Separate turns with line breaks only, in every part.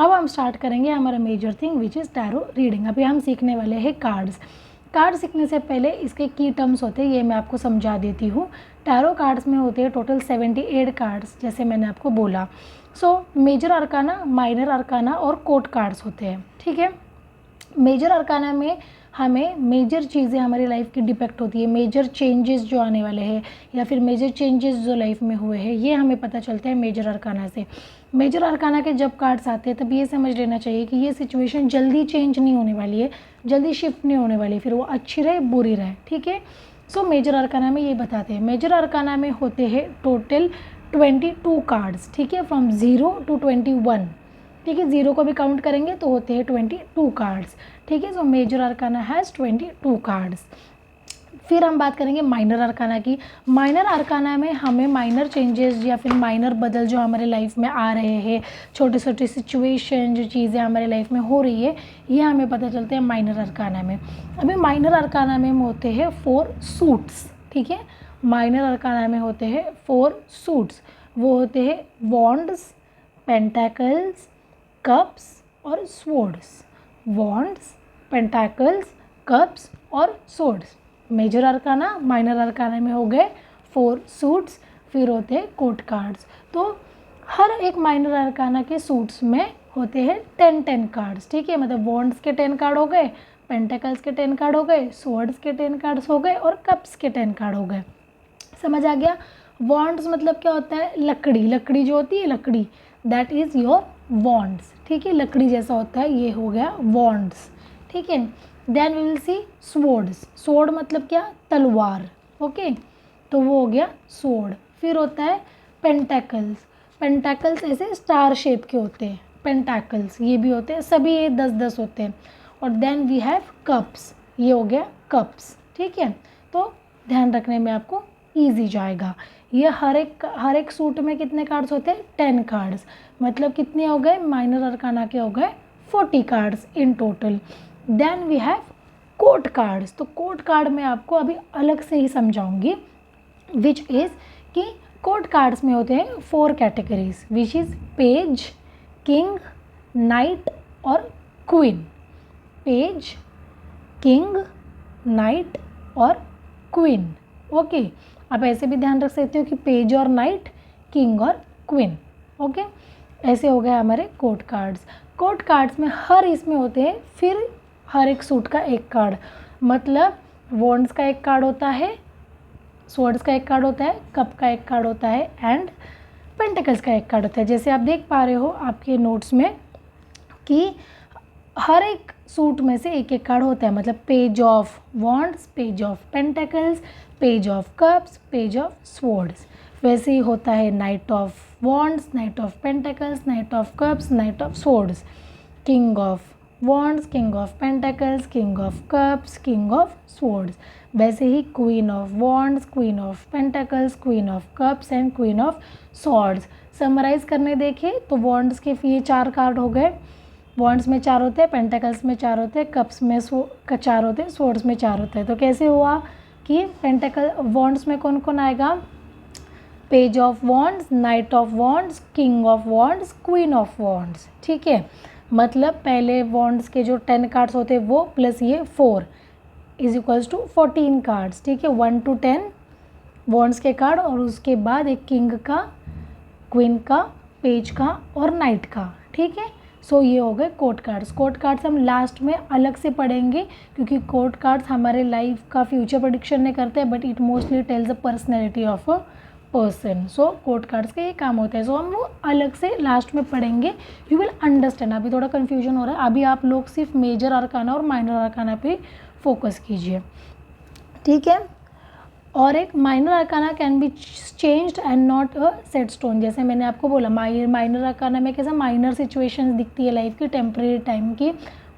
अब हम स्टार्ट करेंगे हमारा major thing which is tarot reading. अभी हम सीखने वाले हैं कार्ड्स। कार्ड सीखने से पहले इसके की टर्म्स होते हैं, ये मैं आपको समझा देती हूँ। टैरो कार्ड्स में होते हैं टोटल 78 कार्ड्स, जैसे मैंने आपको बोला। So major arcana, minor arcana और कोर्ट कार्ड्स होते हैं, ठीक है। मेजर अरकाना में हमें मेजर चीज़ें हमारी लाइफ की डिपेक्ट होती है, मेजर चेंजेस जो आने वाले हैं या फिर मेजर चेंजेस जो लाइफ में हुए हैं, ये हमें पता चलता है मेजर अरकाना से। मेजर अरकाना के जब कार्ड्स आते हैं तब ये समझ लेना चाहिए कि ये सिचुएशन जल्दी चेंज नहीं होने वाली है, जल्दी शिफ्ट नहीं होने वाली है, फिर वो अच्छी रहे बुरी रहे, ठीक है। सो मेजर अरकाना में ये बताते हैं। मेजर अरकाना में होते हैं टोटल 22 कार्ड्स, ठीक है, फ्रॉम 0 to 21, ठीक है। 0 को भी काउंट करेंगे तो होते हैं 22 कार्ड्स, ठीक है। So major arcana has 22 cards. फिर हम बात करेंगे माइनर अरकाना की। माइनर अरकाना में हमें माइनर चेंजेस या फिर माइनर बदल जो हमारे लाइफ में आ रहे हैं, छोटे छोटे सिचुएशन जो चीज़ें हमारे लाइफ में हो रही है, ये हमें पता चलते हैं माइनर अरकाना में। अभी माइनर अरकाना में होते हैं 4 सूट्स, ठीक है। माइनर अरकाना में होते हैं 4 सूट्स, वो होते हैं वॉन्ड्स, पेंटाकल्स, कप्स और स्वॉर्ड्स। वॉन्ड्स, पेंटाकल्स, कप्स और swords. Major arcana, minor arcana में हो गए 4 सूट्स, फिर होते हैं कोर्ट कार्ड्स। तो हर एक माइनर अरकाना के सूट्स में होते हैं 10-10 कार्ड्स, ठीक है। मतलब वॉन्ड्स के 10 कार्ड हो गए, पेंटाकल्स के 10 कार्ड हो गए, स्वॉर्ड्स के 10 कार्ड्स हो गए और कप्स के 10 कार्ड हो गए। समझ आ गया। वॉन्ड्स मतलब क्या होता है? लकड़ी, लकड़ी जो होती है लकड़ी, दैट इज़ योर वॉन्ड्स, ठीक है। लकड़ी जैसा होता है, ये हो गया वॉन्ड्स, ठीक है। Then we will see swords. Sword मतलब क्या? तलवार, ओके, तो वो हो गया स्वॉर्ड। फिर होता है पेंटाकल्स। पेंटाकल्स ऐसे स्टार शेप के होते हैं, पेंटाकल्स ये भी होते हैं, सभी ये 10-10 होते हैं। और देन वी हैव कप्स, ये हो गया कप्स, ठीक है। तो ध्यान रखने में आपको ईजी जाएगा। ये हर एक सूट में कितने कार्ड्स होते हैं? 10 कार्ड्स। मतलब कितने हो गए? माइनर अरकाना के हो गए 40 cards in total. Then we have court cards. तो कोर्ट कार्ड में आपको अभी अलग से ही समझाऊंगी, विच इज़ कि कोर्ट कार्ड्स में होते हैं 4 categories, which is page, king, knight और क्वीन। पेज, किंग, नाइट और क्वीन, ओके। आप ऐसे भी ध्यान रख सकते हो कि पेज और नाइट, किंग और क्वीन, ओके। ऐसे हो गए हमारे कोर्ट कार्ड्स। कोर्ट कार्ड्स में हर इसमें होते हैं फिर हर एक सूट का एक कार्ड, मतलब वॉन्ड्स का एक कार्ड होता है, स्वॉर्ड्स का एक कार्ड होता है, कप का एक कार्ड होता है एंड पेंटिकल्स का एक कार्ड होता है। जैसे आप देख पा रहे हो आपके नोट्स में कि हर एक सूट में से एक एक कार्ड होता है, मतलब page of wands, page of pentacles, page of cups, page of swords. वैसे ही होता है knight of wands, knight of pentacles, knight of cups, knight of swords, king of wands, king of pentacles, king of cups, king of swords. वैसे ही queen of wands, queen of pentacles, queen of cups and queen of swords. Summarise करने देखें तो wands के ये 4 card हो गए। Wands में 4 होते हैं, पेंटिकल्स में 4 होते हैं, कप्स में 4 होते हैं, स्वॉर्ड्स में 4 होते हैं। तो कैसे हुआ कि वॉन्ड्स में कौन कौन आएगा? Page of wands, knight of wands, king of wands, queen of wands, ठीक है। मतलब पहले वॉन्ड्स के जो 10 कार्ड्स होते हैं वो प्लस ये 4 इज इक्वल्स टू 14 कार्ड्स, ठीक है। 1 to 10 वॉन्ड्स के कार्ड और उसके बाद एक किंग का, क्वीन का, पेज का और नाइट का, ठीक है। सो ये हो गए कोर्ट कार्ड्स। कोर्ट कार्ड्स हम लास्ट में अलग से पढ़ेंगे क्योंकि कोर्ट कार्ड्स हमारे लाइफ का फ्यूचर प्रेडिक्शन नहीं करते, but it mostly tells the personality of a person. So court cards का ये काम होता है। सो हम वो अलग से लास्ट में पढ़ेंगे, यू विल अंडरस्टैंड। अभी थोड़ा कन्फ्यूजन हो रहा है, अभी आप लोग सिर्फ मेजर अरकाना और माइनर अरकाना पे फोकस कीजिए, ठीक है। और एक minor arcana can be changed and not a set stone. जैसे मैंने आपको बोला माइनर अरकाना में कैसा माइनर सिचुएशंस दिखती है लाइफ की, टेम्परेरी टाइम की,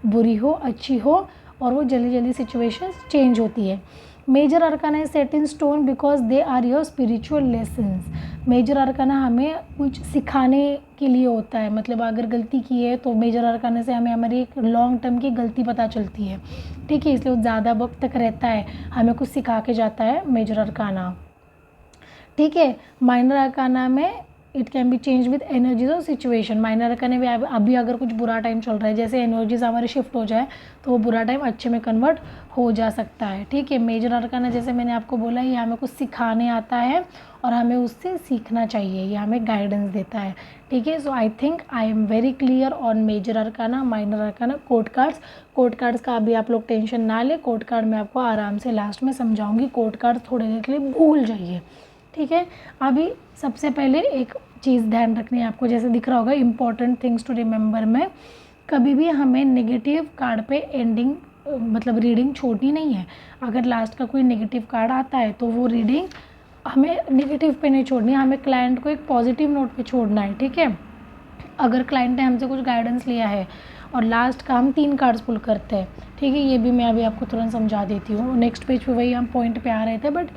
बुरी हो अच्छी हो, और वो जल्दी जल्दी सिचुएशंस चेंज होती है। Major arcana is set in stone because they are your spiritual lessons. Major arcana हमें कुछ सिखाने के लिए होता है, मतलब अगर गलती की है तो मेजर अरकाना से हमें हमारी एक लॉन्ग टर्म की गलती पता चलती है, ठीक है। इसलिए वो ज़्यादा वक्त तक रहता है, हमें कुछ सिखा के जाता है मेजर अरकाना, ठीक है। माइनर अरकाना में it can be change with energies और सिचुएशन। माइनर अरकाना भी अभी अगर कुछ बुरा टाइम चल रहा है, जैसे एनर्जीज हमारे शिफ्ट हो जाए तो वो बुरा टाइम अच्छे में कन्वर्ट हो जा सकता है। ठीक है, मेजर अरकाना जैसे मैंने आपको बोला ये हमें कुछ सिखाने आता है और हमें उससे सीखना चाहिए, ये हमें गाइडेंस देता है। ठीक है, so I think I am very clear on major arcana, minor arcana, court cards. Court cards का अभी आप लोग टेंशन ना ले, कोर्ट कार्ड मैं आपको आराम से लास्ट में समझाऊंगी, कोर्ट कार्ड थोड़ी देर के लिए भूल जाइए। ठीक है, अभी सबसे पहले एक चीज़ ध्यान रखनी है आपको, जैसे दिख रहा होगा इंपॉर्टेंट थिंग्स टू रिमेंबर में, कभी भी हमें नेगेटिव कार्ड पे एंडिंग मतलब रीडिंग छोड़नी नहीं है। अगर लास्ट का कोई नेगेटिव कार्ड आता है तो वो रीडिंग हमें नेगेटिव पे नहीं छोड़नी है, हमें क्लाइंट को एक पॉजिटिव नोट पे छोड़ना है। ठीक है, अगर क्लाइंट ने हमसे कुछ गाइडेंस लिया है और लास्ट का हम 3 कार्ड्स पुल करते हैं, ठीक है, ये भी मैं अभी आपको तुरंत समझा देती हूँ। नेक्स्ट पेज पे वही हम पॉइंट पे आ रहे थे, बट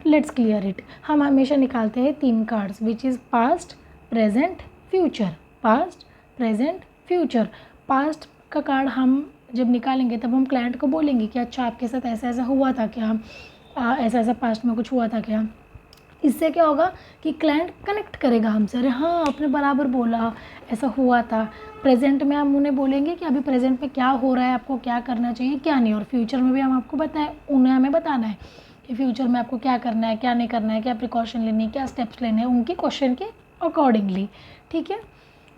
लेट्स क्लियर इट। हम हमेशा निकालते हैं 3 cards which is past, present, future. Past, present, future. Past का कार्ड हम जब निकालेंगे तब हम क्लाइंट को बोलेंगे कि अच्छा आपके साथ ऐसा ऐसा हुआ था क्या, ऐसा ऐसा पास्ट में कुछ हुआ था क्या। इससे क्या होगा कि क्लाइंट कनेक्ट करेगा हमसे, अरे हाँ आपने बराबर बोला, ऐसा हुआ था। प्रेजेंट में हम उन्हें बोलेंगे कि अभी प्रेजेंट में क्या हो रहा है, आपको क्या करना चाहिए क्या नहीं, और फ्यूचर में भी हम आपको बताएं, उन्हें हमें बताना है कि फ्यूचर में आपको क्या करना है, क्या नहीं करना है, क्या प्रिकॉशन लेनी है, क्या स्टेप्स लेने हैं उनकी क्वेश्चन के अकॉर्डिंगली। ठीक है,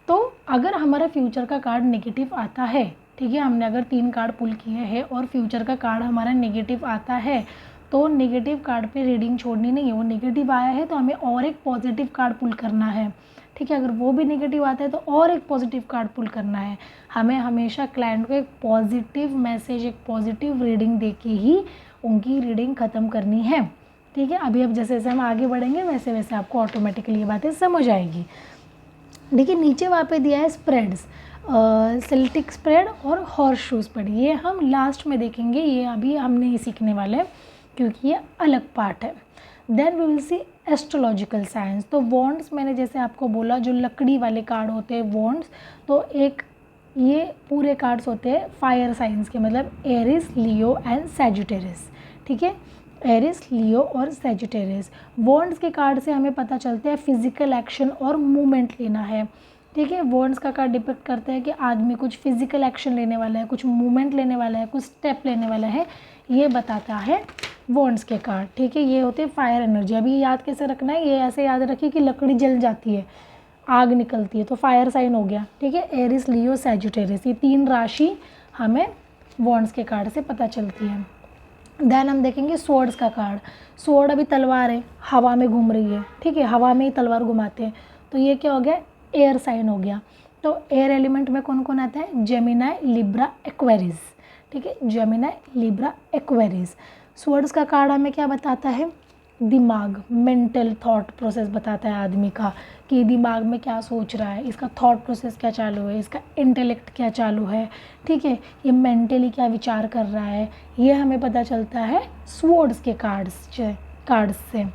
तो अगर हमारा फ्यूचर का कार्ड नेगेटिव आता है, ठीक है, हमने अगर 3 कार्ड पुल किए हैं और फ्यूचर का कार्ड हमारा नेगेटिव आता है तो नेगेटिव कार्ड पे रीडिंग छोड़नी नहीं है। वो नेगेटिव आया है तो हमें और एक पॉजिटिव कार्ड पुल करना है। ठीक है, अगर वो भी नेगेटिव आता है तो और एक पॉजिटिव कार्ड पुल करना है। हमें हमेशा क्लाइंट को एक पॉजिटिव मैसेज, एक पॉजिटिव रीडिंग दे के ही उनकी रीडिंग ख़त्म करनी है। ठीक है, अभी अब जैसे जैसे हम आगे बढ़ेंगे वैसे वैसे आपको ऑटोमेटिकली ये बातें समझ आएगी। देखिए नीचे वहाँ पे दिया है स्प्रेड्स, सेल्टिक स्प्रेड और हॉर्स शू स्प्रेड, ये हम लास्ट में देखेंगे, ये अभी हम नहीं सीखने वाले हैं क्योंकि ये अलग पार्ट है। Then we will see astrological science. तो वॉन्ड्स मैंने जैसे आपको बोला जो लकड़ी वाले कार्ड होते हैं वॉन्ड्स, तो एक ये पूरे कार्ड्स होते हैं फायर साइंस के, मतलब एरिस, लियो एंड सैजिटेरियस। ठीक है, एरिस, लियो और सैजिटेरियस। वॉन्ड्स के कार्ड से हमें पता चलता है फिजिकल एक्शन और मूवमेंट लेना है। ठीक है, वॉन्ड्स का कार्ड डिपिक्ट करता है कि आदमी कुछ फिजिकल एक्शन लेने वाला है, कुछ मूवमेंट लेने वाला है, कुछ स्टेप लेने वाला है, ये बताता है वॉन्ड्स के कार्ड। ठीक है, ये होते हैं फायर एनर्जी। अभी याद कैसे रखना है, ये ऐसे याद रखिए कि लकड़ी जल जाती है, आग निकलती है, तो फायर साइन हो गया। ठीक है, एरिस, लियो, सैजिटेरियस, ये 3 राशि हमें वॉन्ड्स के कार्ड से पता चलती है। देन हम देखेंगे स्वॉर्ड्स का कार्ड। स्वॉर्ड अभी तलवार है, हवा में घूम रही है। ठीक है, हवा में ही तलवार घुमाते हैं, तो ये क्या हो गया, एयर साइन हो गया। तो एयर एलिमेंट में कौन कौन आता है, जेमिनाई, लिब्रा, एक्वेरिस। ठीक है, जेमिनाई, लिब्रा, एक्वेरिस। स्वॉर्ड्स का कार्ड हमें क्या बताता है, दिमाग, मेंटल थॉट प्रोसेस बताता है आदमी का, कि दिमाग में क्या सोच रहा है, इसका थॉट प्रोसेस क्या चालू है, इसका इंटेलेक्ट क्या चालू है। ठीक है, ये मेंटली क्या विचार कर रहा है, ये हमें पता चलता है स्वॉर्ड्स के कार्ड्स से।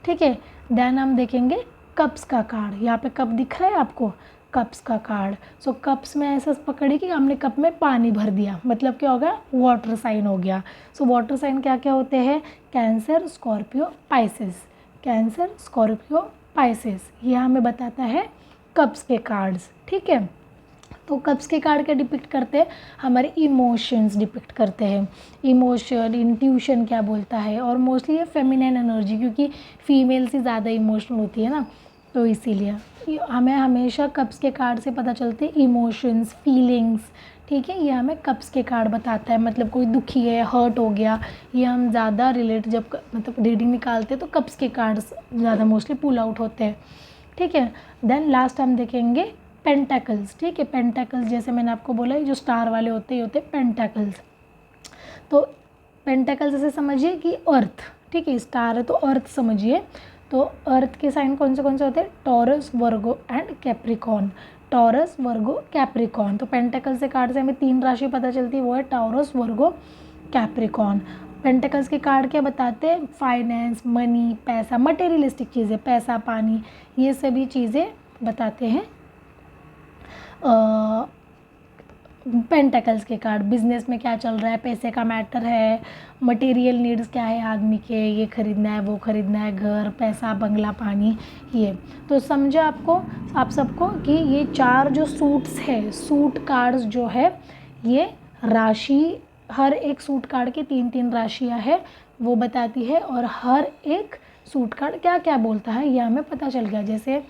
ठीक है, देन हम देखेंगे कप्स का कार्ड। यहाँ पे कप दिख रहा है आपको, कप्स का कार्ड। सो कप्स में ऐसा पकड़े कि हमने कप में पानी भर दिया, मतलब क्या होगा, वाटर साइन हो गया। सो वाटर साइन क्या क्या होते हैं, cancer, Scorpio, Pisces. Cancer, Scorpio, Pisces, ये हमें बताता है कप्स के कार्ड्स। ठीक है, तो कप्स के कार्ड क्या डिपिक्ट करते हैं, हमारे इमोशंस डिपिक्ट करते हैं। इमोशन, इंट्यूशन क्या बोलता है, और मोस्टली ये फेमिनाइन एनर्जी, क्योंकि फीमेल से ज़्यादा इमोशनल होती है ना, तो इसीलिए हमें हमेशा कप्स के कार्ड से पता चलते हैं इमोशंस, फीलिंग्स। ठीक है, ये हमें कप्स के कार्ड बताता है, मतलब कोई दुखी है, हर्ट हो गया, ये हम ज़्यादा रिलेट जब मतलब रीडिंग निकालते हैं तो कप्स के कार्ड्स ज़्यादा मोस्टली पुल आउट होते हैं। ठीक है, देन लास्ट हम देखेंगे पेंटाकल्स। ठीक है, पेंटाकल्स जैसे मैंने आपको बोला जो स्टार वाले होते हैं, होते पेंटाकल्स। तो पेंटाकल्स ऐसे समझिए कि अर्थ, ठीक है, स्टार है तो अर्थ समझिए। तो अर्थ के साइन कौन से होते हैं, taurus, Virgo and Capricorn. Taurus, Virgo, Capricorn. तो पेंटाकल्स के कार्ड से हमें 3 राशि पता चलती है, वो है टॉरस, वर्गो, कैप्रिकॉन। पेंटाकल्स के कार्ड क्या बताते हैं, फाइनेंस, मनी, पैसा, मटेरियलिस्टिक चीज़ें, पैसा, पानी, ये सभी चीज़ें बताते हैं पेंटेकल्स के कार्ड, बिजनेस में क्या चल रहा है, पैसे का मैटर है, मटेरियल नीड्स क्या है आदमी के, ये खरीदना है वो खरीदना है, घर, पैसा, बंगला, पानी, ये। तो समझे आप सबको कि ये 4 जो सूट्स है, सूट कार्ड्स जो है, ये राशि, हर एक सूट कार्ड की 3-3 राशियाँ है वो बताती है, और हर एक सूट कार्ड क्या क्या बोलता है ये हमें पता चल गया। जैसे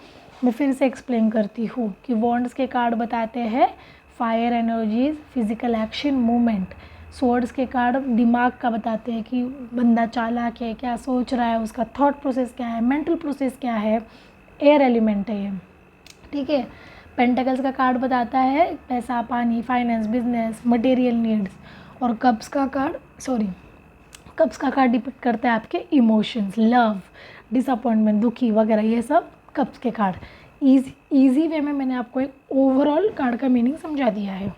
मैं फिर से एक्सप्लेन करती हूँ कि वॉन्ड्स के कार्ड बताते हैं fire energies, physical action, movement. Swords के कार्ड दिमाग का बताते हैं कि बंदा चालाक है, क्या सोच रहा है, उसका थॉट प्रोसेस क्या है, मेंटल प्रोसेस क्या है, एयर एलिमेंट है ये, ठीक है। पेंटेकल्स का कार्ड बताता है पैसा, पानी, फाइनेंस, बिजनेस, मटेरियल नीड्स। और कप्स का कार्ड डिपिक्ट करता है आपके इमोशंस, लव, डिसअपॉइंटमेंट, दुखी वगैरह, ये सब कप्स के कार्ड। ईजी वे में मैंने आपको एक ओवरऑल कार्ड का मीनिंग समझा दिया है।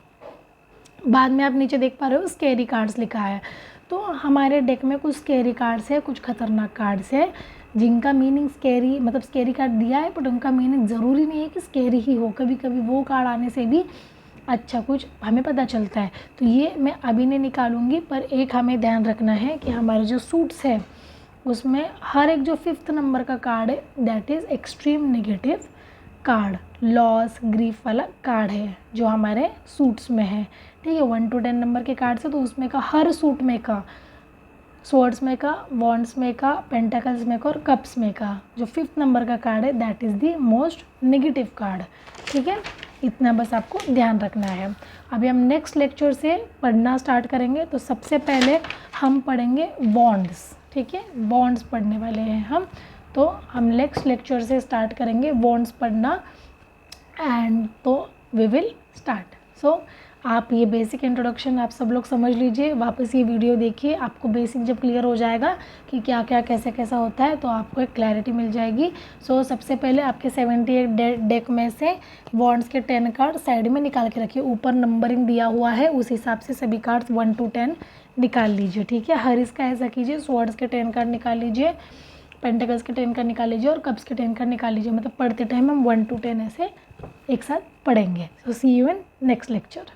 बाद में आप नीचे देख पा रहे हो स्केरी कार्ड्स लिखा है, तो हमारे डेक में कुछ स्केरी कार्ड्स है, कुछ खतरनाक कार्ड्स है जिनका मीनिंग स्केरी, मतलब स्केरी कार्ड दिया है बट उनका मीनिंग ज़रूरी नहीं है कि स्केरी ही हो, कभी कभी वो कार्ड आने से भी अच्छा कुछ हमें पता चलता है। तो ये मैं अभी नहीं निकालूंगी, पर एक हमें ध्यान रखना है कि हमारे जो सूट्स है उसमें हर एक जो 5th नंबर का कार्ड है that is extreme negative card, loss, grief वाला कार्ड है जो हमारे सूट्स में है, ठीक है। 1 to 10 नंबर के कार्ड से, तो उसमें का हर सूट में का, स्वॉर्ड्स में का, वॉन्ड्स में का, पेंटेकल्स में का और कप्स में का जो 5th नंबर का कार्ड है that is the most negative card, ठीक है। इतना बस आपको ध्यान रखना है। अभी हम नेक्स्ट लेक्चर से पढ़ना स्टार्ट करेंगे, तो सबसे पहले हम पढ़ेंगे बॉन्ड्स, ठीक है। बॉन्ड्स पढ़ने वाले हैं हम, तो हम नेक्स्ट लेक्चर से स्टार्ट करेंगे बॉन्ड्स पढ़ना, एंड तो वी विल स्टार्ट। सो आप ये बेसिक इंट्रोडक्शन आप सब लोग समझ लीजिए, वापस ये वीडियो देखिए, आपको बेसिक जब क्लियर हो जाएगा कि क्या क्या कैसे कैसा होता है तो आपको एक क्लैरिटी मिल जाएगी। सो सबसे पहले आपके 78 डेक में से बॉन्ड्स के 10 कार्ड साइड में निकाल के रखिए, ऊपर नंबरिंग दिया हुआ है उस हिसाब से सभी कार्ड्स 1 to 10 निकाल लीजिए, ठीक है। हर इसका ऐसा कीजिए, स्वॉर्ड्स के 10 कार्ड निकाल लीजिए, पेंटेकल्स के 10 कार्ड निकाल लीजिए और कप्स के 10 कार्ड निकाल लीजिए, मतलब पढ़ते टाइम हम 1 to 10 ऐसे एक साथ पढ़ेंगे। सो सी यू इन नेक्स्ट लेक्चर।